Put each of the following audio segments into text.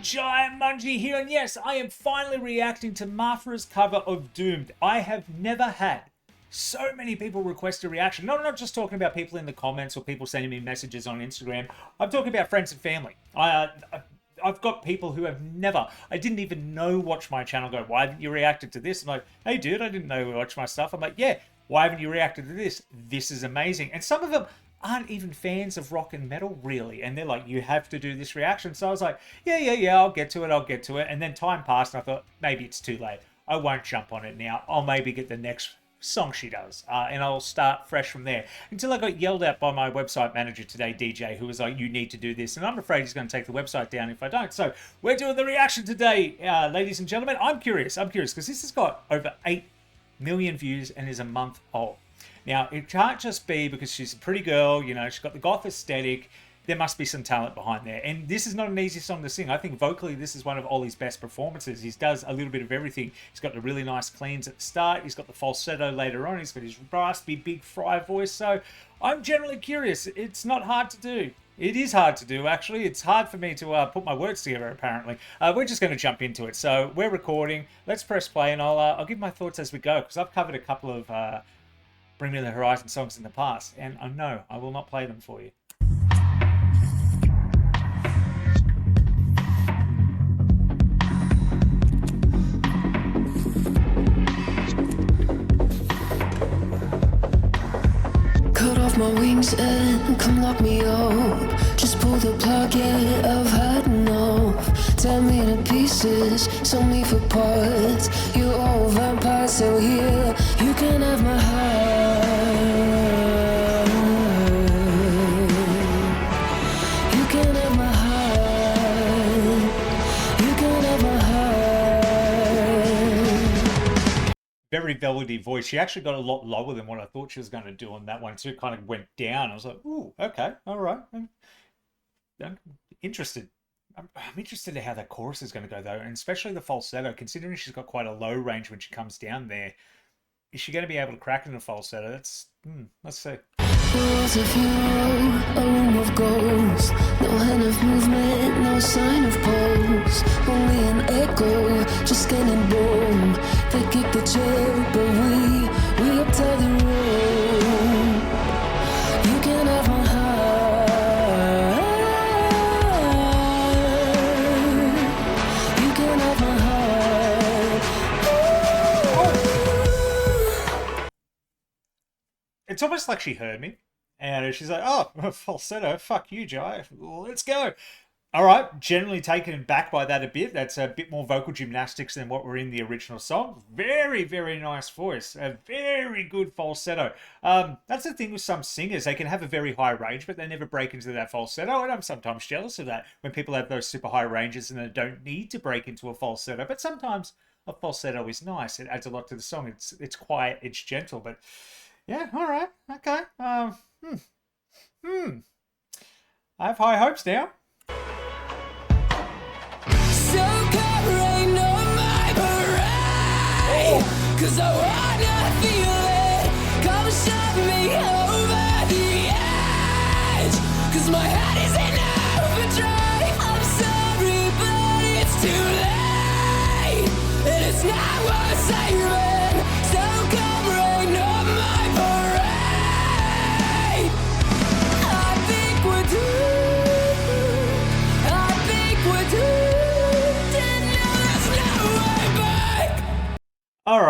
Jaimunji here, and yes, I am finally reacting to MAPHRA's cover of Doomed. I have never had so many people request a reaction. No, I'm not just talking about people in the comments or people sending me messages on Instagram. I'm talking about friends and family. I've got people who have never, I didn't even know, watch my channel go, why haven't you reacted to this? I'm like, hey dude, I didn't know you watch my stuff. I'm like, yeah, why haven't you reacted to this? This is amazing. And some of them aren't even fans of rock and metal, really. And they're like, you have to do this reaction. So I was like, yeah, I'll get to it. And then time passed and I thought, maybe it's too late. I won't jump on it now. I'll maybe get the next song she does, and I'll start fresh from there, until I got yelled at by my website manager today, DJ, who was like, you need to do this, and I'm afraid he's going to take the website down if I don't. So we're doing the reaction today, ladies and gentlemen. I'm curious because this has got over 8 million views and is a month old. Now, it can't just be because she's a pretty girl, you know, she's got the goth aesthetic. There must be some talent behind there. And this is not an easy song to sing. I think vocally this is one of Ollie's best performances. He does a little bit of everything. He's got the really nice cleans at the start. He's got the falsetto later on. He's got his raspy, big fry voice. So I'm generally curious. It's not hard to do. It is hard to do, actually. It's hard for me to put my words together, apparently. We're just going to jump into it. So we're recording. Let's press play, and I'll give my thoughts as we go, because I've covered a couple of Bring Me the Horizon songs in the past, and I know I will not play them for you. Cut off my wings and come lock me up. Just pull the plug, yeah, I've had enough. Tear me to pieces, sell me for parts. You're all vampires, so here you can have my heart. You can have my heart. You can have my heart. Very velvety voice. She actually got a lot lower than what I thought she was going to do on that one, so it kind of went down. I was like, ooh, okay, all right. I'm interested. I'm interested in how that chorus is going to go, though, and especially the falsetto, considering she's got quite a low range when she comes down there. Is she going to be able to crack in a falsetto? Let's see. Walls of funeral, a room of ghosts. No hand of movement, no sign of pulse. Only an echo, just getting boom. They kick the chair, but we up to the room. You can have my heart. You can have my heart. It's almost like she heard me, and she's like, oh, falsetto, fuck you, Jai, let's go. All right, generally taken back by that a bit. That's a bit more vocal gymnastics than what were in the original song. Very, very nice voice. A very good falsetto. That's the thing with some singers. They can have a very high range, but they never break into that falsetto, and I'm sometimes jealous of that when people have those super high ranges and they don't need to break into a falsetto. But sometimes a falsetto is nice. It adds a lot to the song. It's quiet, it's gentle, but yeah, all right, okay. I have high hopes now. So come rain on my parade, 'cause I wanna feel it. Come shove me over the edge, 'cause my head is in overdrive. I'm sorry, but it's too late, and it's not worth saving. So come rain on my parade. I think we're doomed. I think we're doomed. All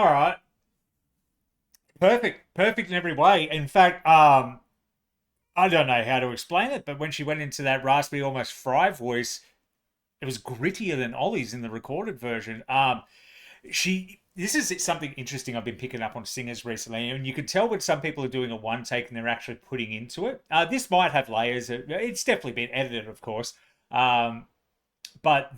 right. Perfect in every way. In fact, I don't know how to explain it, but when she went into that raspy, almost fry voice, it was grittier than Ollie's in the recorded version. This is something interesting I've been picking up on singers recently, and you can tell when some people are doing a one take and they're actually putting into it. This might have layers. It's definitely been edited, of course, but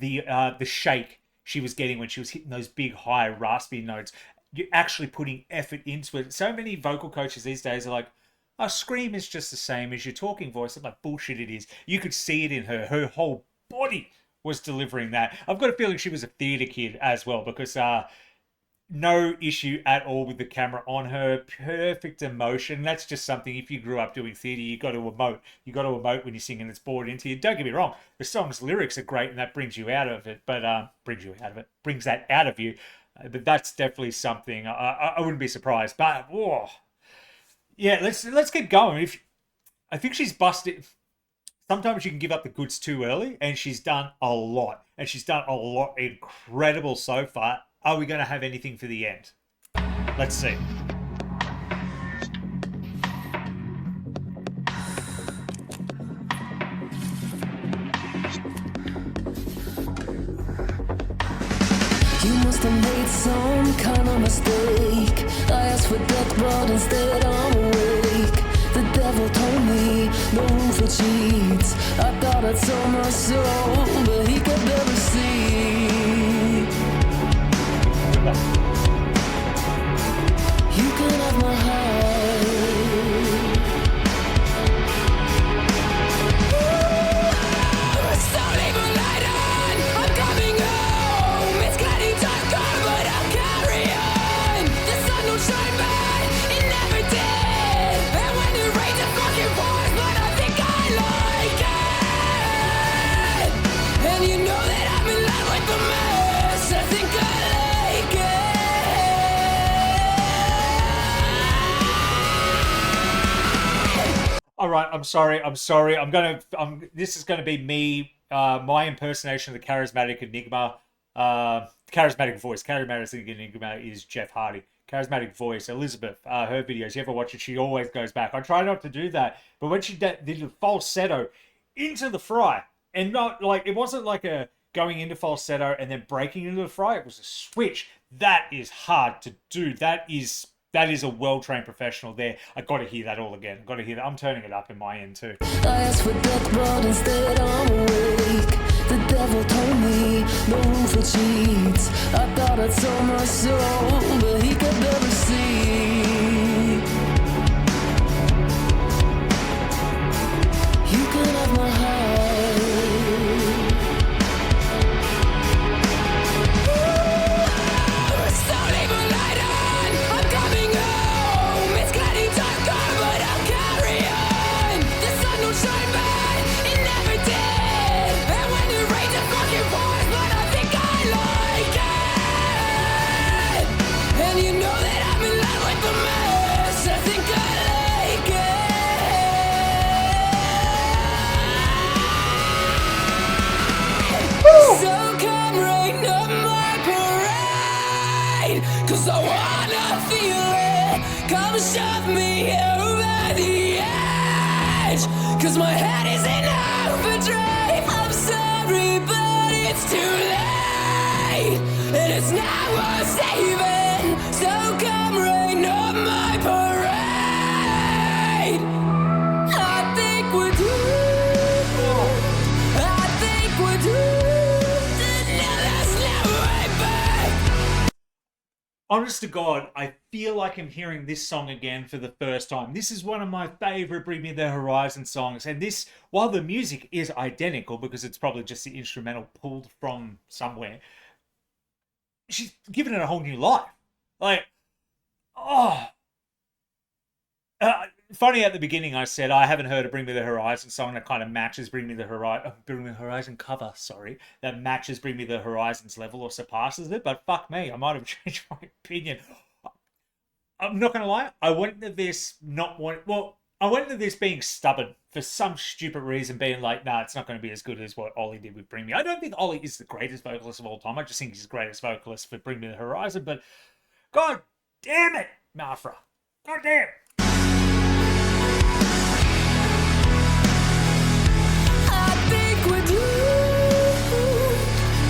the shake she was getting when she was hitting those big, high, raspy notes, you're actually putting effort into it. So many vocal coaches these days are like, a scream is just the same as your talking voice. I'm like, bullshit it is. You could see it in her. Her whole body was delivering that. I've got a feeling she was a theatre kid as well, because no issue at all with the camera on her. Perfect emotion. That's just something, if you grew up doing theatre, you got to emote. You got to emote when you sing and it's bored into you. Don't get me wrong, the song's lyrics are great and that brings you out of it, but brings that out of you. But that's definitely something I wouldn't be surprised. But yeah, let's get going. I think she's busted. Sometimes you can give up the goods too early, and she's done a lot. And she's done a lot incredible so far. Are we going to have anything for the end? Let's see. You must have made some kind of mistake. I asked for death, but instead I'm awake. The devil told me no room for cheats. I thought I'd sold my soul, but he could never see. You can have my heart. Don't leave a light on. I'm coming home. It's getting darker, but I'll carry on. The sun don't shine, but it never did. And when it rains, it fucking pours, but I think I like it. And you know that I'm in love with the mess. I think I like it. All right, I'm sorry. This is gonna be me, my impersonation of the charismatic enigma, charismatic voice. Charismatic enigma is Jeff Hardy. Charismatic voice, Elizabeth. Her videos, you ever watch it? She always goes back. I try not to do that, but when she did the falsetto into the fry, and not like it wasn't like a going into falsetto and then breaking into the fry. It was a switch. That is hard to do. That is a well-trained professional there. I got to hear that all again. I got to hear that. I'm turning it up in my end too. I asked for death, but instead I'm awake. The devil told me no room for cheats. I thought I'd sold my soul, but he could never see. You can have my heart. Don't leave a light on. I'm coming home. It's getting darker, but I'll carry on. The sun don't shine, but it never did. And when it rains, it fucking pours, but I think I like it. And you know that I'm in love with the mess. I think I like it. So come rain up my parade, 'cause I wanna feel it. Come shove me over the edge, 'cause my head is in overdrive. I'm sorry, but it's too late, and it's not worth saving. So come rain up my parade. I think we're doomed. I think we're doomed. Now there's no way back. Honest to God, I feel like I'm hearing this song again for the first time. This is one of my favorite Bring Me the Horizon songs. And this, while the music is identical because it's probably just the instrumental pulled from somewhere, she's given it a whole new life. Like, oh. Funny, at the beginning I said I haven't heard a Bring Me the Horizon song that kind of matches Bring Me the Horizon cover, sorry, that matches Bring Me the Horizon's level or surpasses it, but fuck me, I might have changed my opinion. I'm not gonna lie, I went into this being stubborn for some stupid reason, being like, nah, it's not going to be as good as what Ollie did with Bring Me. I don't think Ollie is the greatest vocalist of all time. I just think he's the greatest vocalist for Bring Me the Horizon, but god damn it, MAPHRA. God damn. I think we're doomed.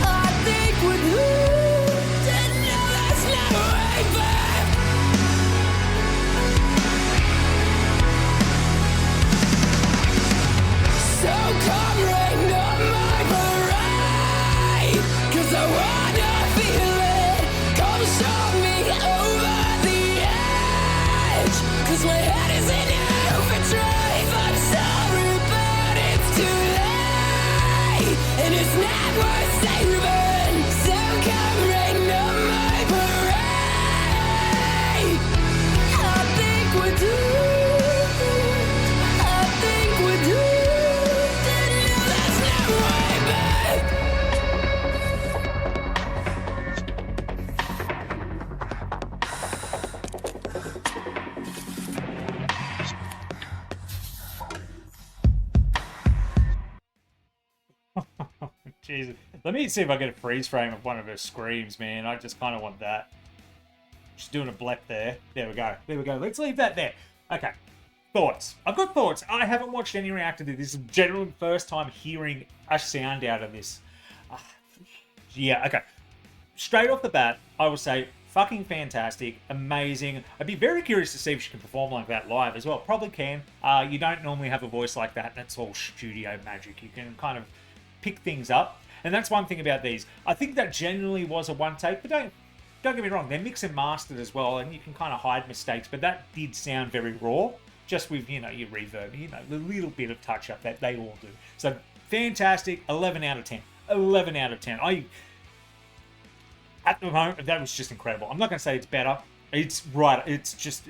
I think we're doomed. And now there's no way back. So come rain on my parade, 'cause I wanna feel it. Come shove me over the edge, 'cause my head is in overdrive. I'm sorry, but it's too late, and it's not worth saving. So come rain on my parade. Jesus. Let me see if I get a freeze frame of one of her screams, man. I just kind of want that. She's doing a blep there. There we go. There we go. Let's leave that there. Okay. Thoughts. I've got thoughts. I haven't watched any reactor to this. This is generally the first time hearing a sound out of this. Yeah, okay. Straight off the bat, I will say fucking fantastic, amazing. I'd be very curious to see if she can perform like that live as well. Probably can. You don't normally have a voice like that, and it's all studio magic. You can kind of pick things up, and that's one thing about these. I think that generally was a one take, but don't get me wrong, they're mix and mastered as well, and you can kind of hide mistakes, but that did sound very raw, just with, you know, your reverb, you know, the little bit of touch up that they all do. So fantastic, 11 out of 10. 11 out of 10. At the moment, that was just incredible. I'm not going to say it's better. It's right. It's just,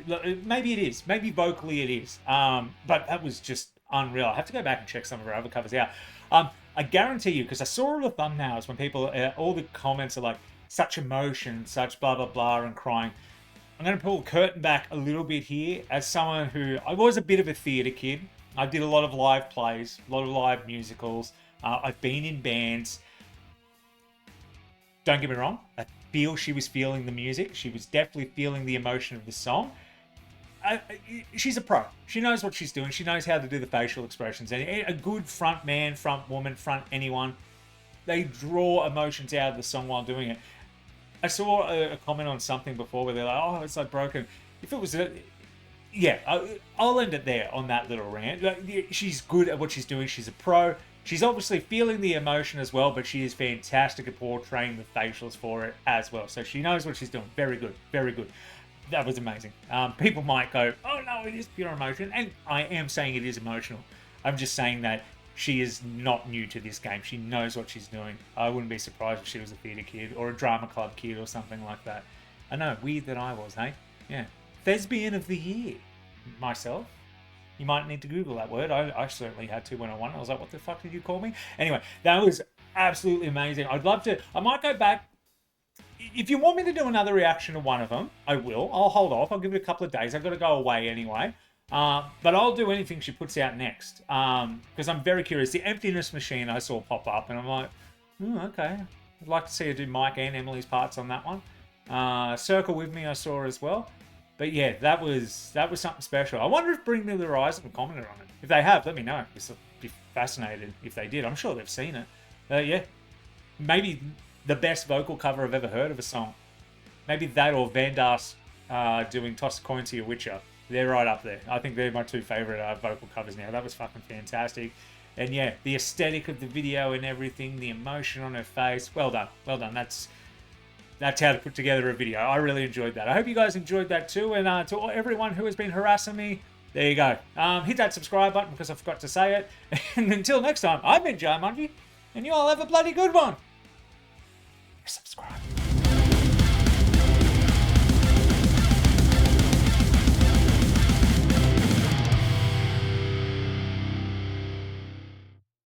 maybe it is. Maybe vocally it is. But that was just unreal. I have to go back and check some of her other covers out. I guarantee you, because I saw all the thumbnails when people, all the comments are like, such emotion, such blah, blah, blah, and crying. I'm going to pull the curtain back a little bit here. As someone who, I was a bit of a theatre kid. I did a lot of live plays, a lot of live musicals. I've been in bands. Don't get me wrong, I feel she was feeling the music. She was definitely feeling the emotion of the song. She's a pro. She knows what she's doing. She knows how to do the facial expressions. And a good front man, front woman, front anyone, they draw emotions out of the song while doing it. I saw a comment on something before where they're like, oh, it's like broken. If it was I'll end it there on that little rant. She's good at what she's doing. She's a pro. She's obviously feeling the emotion as well, but she is fantastic at portraying the facials for it as well. So she knows what she's doing. Very good. Very good. That was amazing. People might go, oh no, it is pure emotion. And I am saying it is emotional. I'm just saying that she is not new to this game. She knows what she's doing. I wouldn't be surprised if she was a theatre kid or a drama club kid or something like that. I know, weird that I was, hey? Yeah. Thespian of the year. Myself. You might need to Google that word. I certainly had to when I won. I was like, what the fuck did you call me? Anyway, that was absolutely amazing. I'd love to. I might go back. If you want me to do another reaction to one of them, I will. I'll hold off. I'll give it a couple of days. I've got to go away anyway. But I'll do anything she puts out next. Because I'm very curious. The Emptiness Machine I saw pop up, and I'm like, okay. I'd like to see her do Mike and Emily's parts on that one. Circle With Me I saw as well. But yeah, that was something special. I wonder if Bring Me the Horizon have commented on it. If they have, let me know. I'd be fascinated if they did. I'm sure they've seen it. Yeah, maybe the best vocal cover I've ever heard of a song. Maybe that or Van Das doing Toss a Coin to Your Witcher. They're right up there. I think they're my two favorite vocal covers now. That was fucking fantastic. And yeah, the aesthetic of the video and everything, the emotion on her face. Well done. Well done. That's how to put together a video. I really enjoyed that. I hope you guys enjoyed that too. And to everyone who has been harassing me, there you go. Hit that subscribe button because I forgot to say it. And until next time, I've been Jaimunji, and you all have a bloody good one. Subscribe.